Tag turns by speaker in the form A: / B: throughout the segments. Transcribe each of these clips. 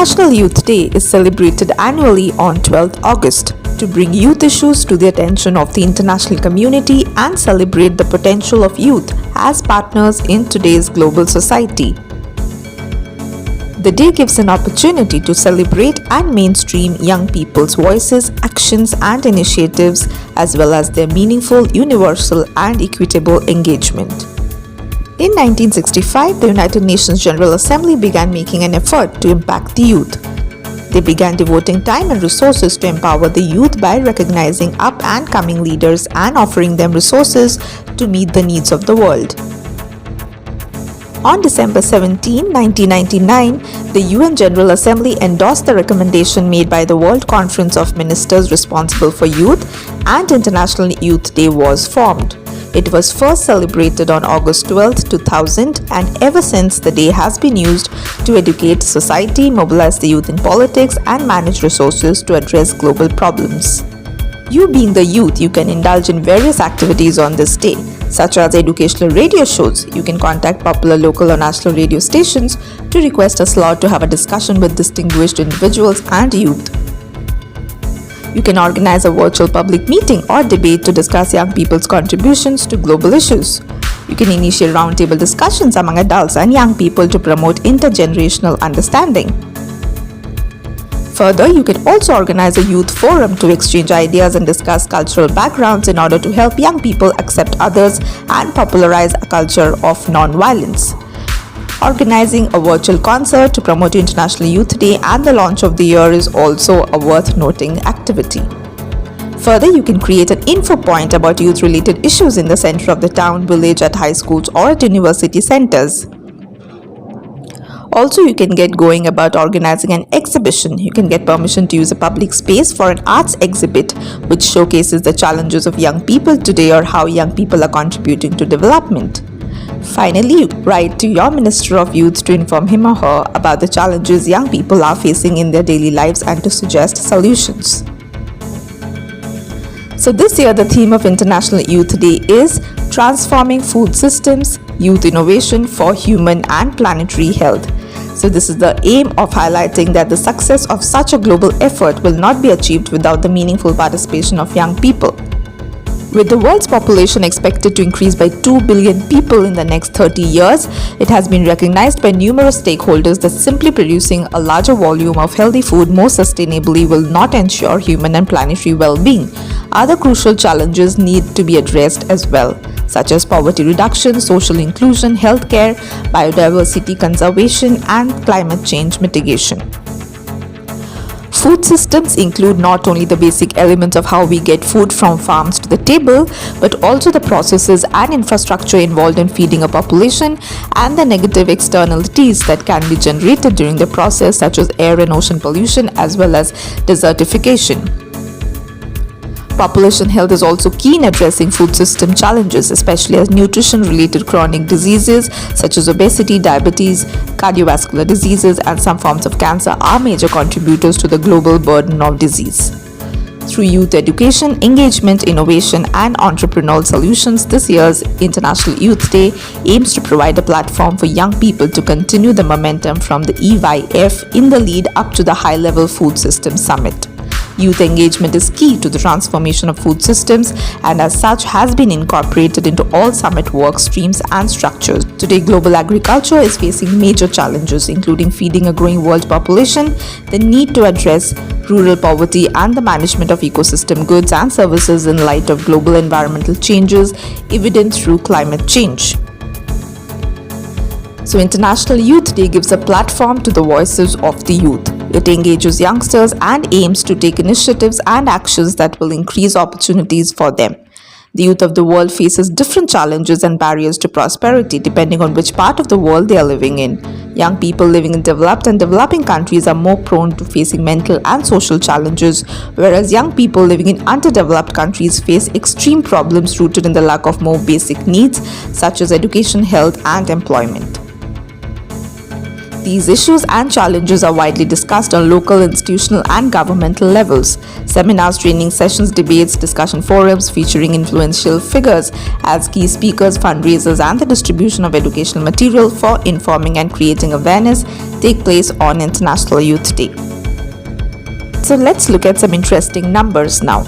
A: International Youth Day is celebrated annually on 12th August to bring youth issues to the attention of the international community and celebrate the potential of youth as partners in today's global society. The day gives an opportunity to celebrate and mainstream young people's voices, actions, and initiatives, as well as their meaningful, universal, and equitable engagement. In 1965, the United Nations General Assembly began making an effort to impact the youth. They began devoting time and resources to empower the youth by recognizing up and coming leaders and offering them resources to meet the needs of the world. On December 17, 1999, the UN General Assembly endorsed the recommendation made by the World Conference of Ministers responsible for youth, and International Youth Day was formed. It was first celebrated on August 12, 2000, and ever since the day has been used to educate society, mobilize the youth in politics, and manage resources to address global problems. You being the youth, you can indulge in various activities on this day, such as educational radio shows. You can contact popular local or national radio stations to request a slot to have a discussion with distinguished individuals and youth. You can organize a virtual public meeting or debate to discuss young people's contributions to global issues. You can initiate roundtable discussions among adults and young people to promote intergenerational understanding. Further, you can also organize a youth forum to exchange ideas and discuss cultural backgrounds in order to help young people accept others and popularize a culture of non-violence. Organizing a virtual concert to promote International Youth Day and the launch of the year is also a worth noting activity. Further, you can create an info point about youth-related issues in the center of the town, village, at high schools, or at university centers. Also, you can get going about organizing an exhibition. You can get permission to use a public space for an arts exhibit which showcases the challenges of young people today or how young people are contributing to development. Finally, write to your Minister of Youth to inform him or her about the challenges young people are facing in their daily lives and to suggest solutions. So this year, the theme of International Youth Day is Transforming Food Systems, Youth Innovation for Human and Planetary Health. So this is the aim of highlighting that the success of such a global effort will not be achieved without the meaningful participation of young people. With the world's population expected to increase by 2 billion people in the next 30 years, it has been recognized by numerous stakeholders that simply producing a larger volume of healthy food more sustainably will not ensure human and planetary well-being. Other crucial challenges need to be addressed as well, such as poverty reduction, social inclusion, healthcare, biodiversity conservation, and climate change mitigation. Food systems include not only the basic elements of how we get food from farms to the table, but also the processes and infrastructure involved in feeding a population and the negative externalities that can be generated during the process, such as air and ocean pollution as well as desertification. Population health is also key in addressing food system challenges, especially as nutrition-related chronic diseases such as obesity, diabetes, cardiovascular diseases, and some forms of cancer are major contributors to the global burden of disease. Through youth education, engagement, innovation, and entrepreneurial solutions, this year's International Youth Day aims to provide a platform for young people to continue the momentum from the EYF in the lead up to the High-Level Food Systems Summit. Youth engagement is key to the transformation of food systems and as such has been incorporated into all summit work streams and structures. Today, global agriculture is facing major challenges including feeding a growing world population, the need to address rural poverty, and the management of ecosystem goods and services in light of global environmental changes evident through climate change. So International Youth Day gives a platform to the voices of the youth. It engages youngsters and aims to take initiatives and actions that will increase opportunities for them. The youth of the world faces different challenges and barriers to prosperity depending on which part of the world they are living in. Young people living in developed and developing countries are more prone to facing mental and social challenges, whereas young people living in underdeveloped countries face extreme problems rooted in the lack of more basic needs such as education, health, and employment. These issues and challenges are widely discussed on local, institutional, and governmental levels. Seminars, training sessions, debates, discussion forums featuring influential figures as key speakers, fundraisers, and the distribution of educational material for informing and creating awareness take place on International Youth Day. So let's look at some interesting numbers now.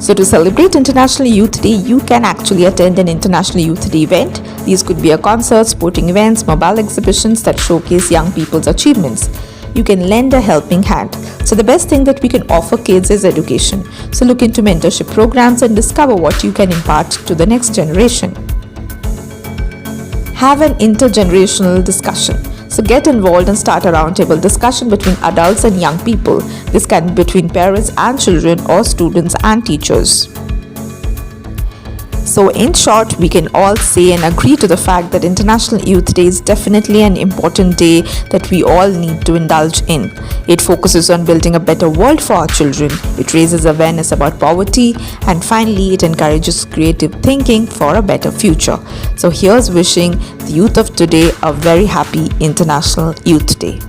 A: So to celebrate International Youth Day, you can actually attend an International Youth Day event. These could be a concert, sporting events, mobile exhibitions that showcase young people's achievements. You can lend a helping hand. So the best thing that we can offer kids is education. So look into mentorship programs and discover what you can impart to the next generation. Have an intergenerational discussion. So get involved and start a roundtable discussion between adults and young people. This can be between parents and children or students and teachers. So in short, we can all say and agree to the fact that International Youth Day is definitely an important day that we all need to indulge in. It focuses on building a better world for our children. It raises awareness about poverty, and finally it encourages creative thinking for a better future. So here's wishing the youth of today a very happy International Youth Day.